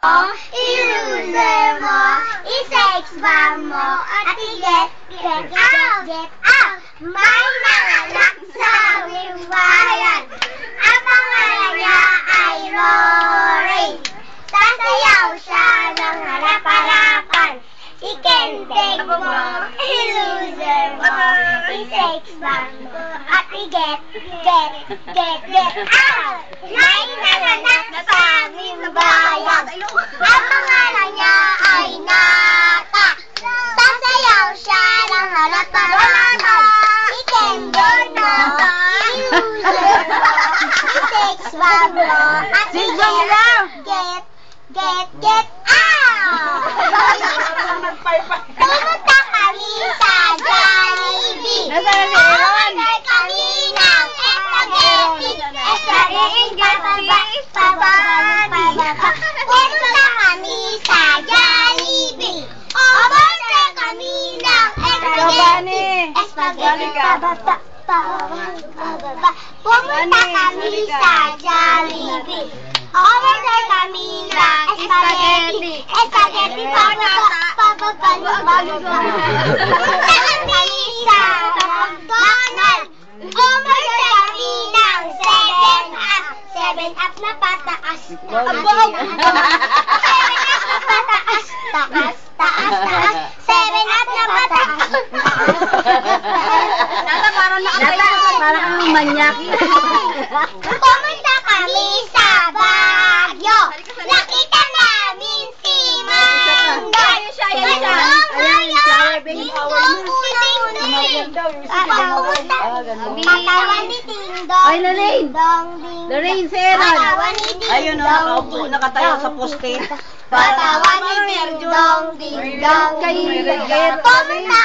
I-loser mo, i-sex bomb mo, at i-get out! May nanganak sa aming bayan. Ang pangalan niya ay Rory. Sasayaw siya ng harap-harapan. I-kenteng mo, i-loser mo, i-sex bomb mo, at i-get out! May nanganak sa aming bayan. Ang pangalan niya ay Nata. Sasayaw siya ng harap-harapan. I-kenteng mo, i-loser mo, i-sex bomb mo, at i-get out! Pumunta kami sa Jollibee. Order kami ng spaghetti. Pumunta kami sa Jollibee. Order kami ng spaghetti. Pumunta kami sa Jollibee. Order kami ng spaghetti. Pumunta kami sa McDonald's. Order kami ng 7-Up. 7-Up na pataas. 7-Up na pataas. Taas. 7-Up na pataas. Parang manyak. Pumunta kami sa Baguio. Nakita namin si Mandor. Katawan ni Dingdong. Ay, Lorraine, Ayun o, nakaupo, nakatayo sa poste. Katawan ni Dingdong. Pumunta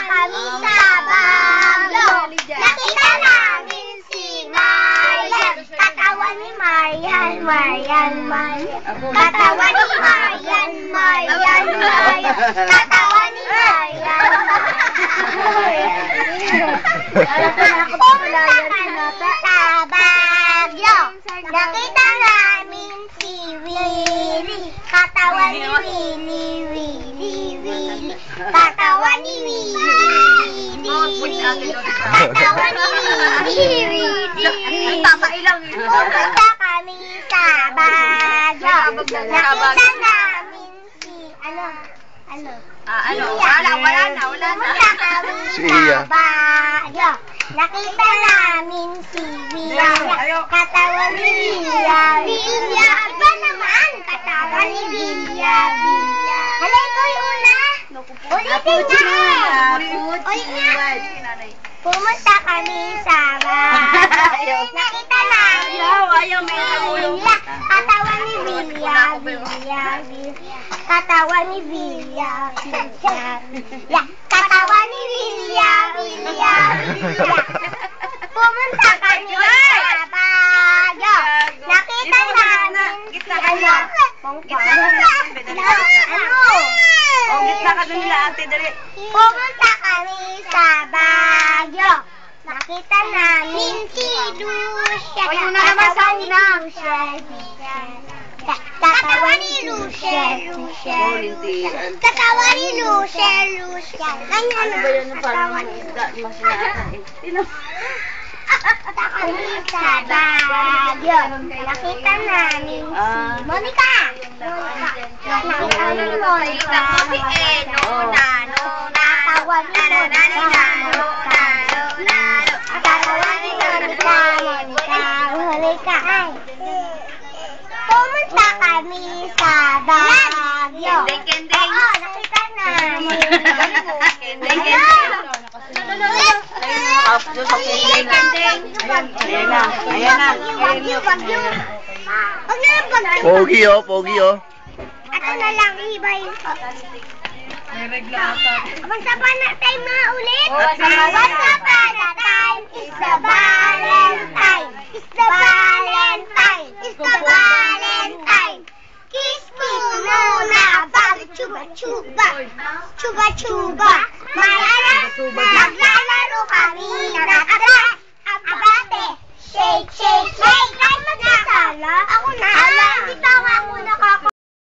kami sa Baguio. Nakita namin si Marian. Katawan ni Marian. Katawan ni Marian. Katawan ni Marian. Pumunta kami sa Baguio. Nakita namin si Willie. Katawan ni Willie. Katawan ni Willie. Katawan ni Willie. Pumunta kami sa Baguio. Nakita namin si Wala na. Pumunta kami sa Baguio. Nakita namin si Villa. Katawan ni Villa. Ba naman? Katawan ni Villa. Halay ko yung una. Ulitin na. Pumunta kami sa Baguio. Nakita namin si Villa. Katawan ni Villa. Katawan ni Villa. Katawan ni Villa. Pumunta kami sa Baguio. Nakita namin si Gitna ka dun nila, ate, dali. Pumunta kami sa Baguio. Nakita namin si Lucia. Katawan ni Lucia. Katawan ni Lucia. Ganyan na. Katawan ni Lucia. Kami sa Baguio. Nakita namin si Monica. Nakita ni Monica. Katawan ni Monica. Monica. Pumunta kami sa Baguio. Oo, nakita namin. Pogi oh. Ato na lang, ibay. Once upon a time na ulit. Once upon a time is the Valentine. Kiss muna bago chuba. Maglalaro kami ng abate. Shake.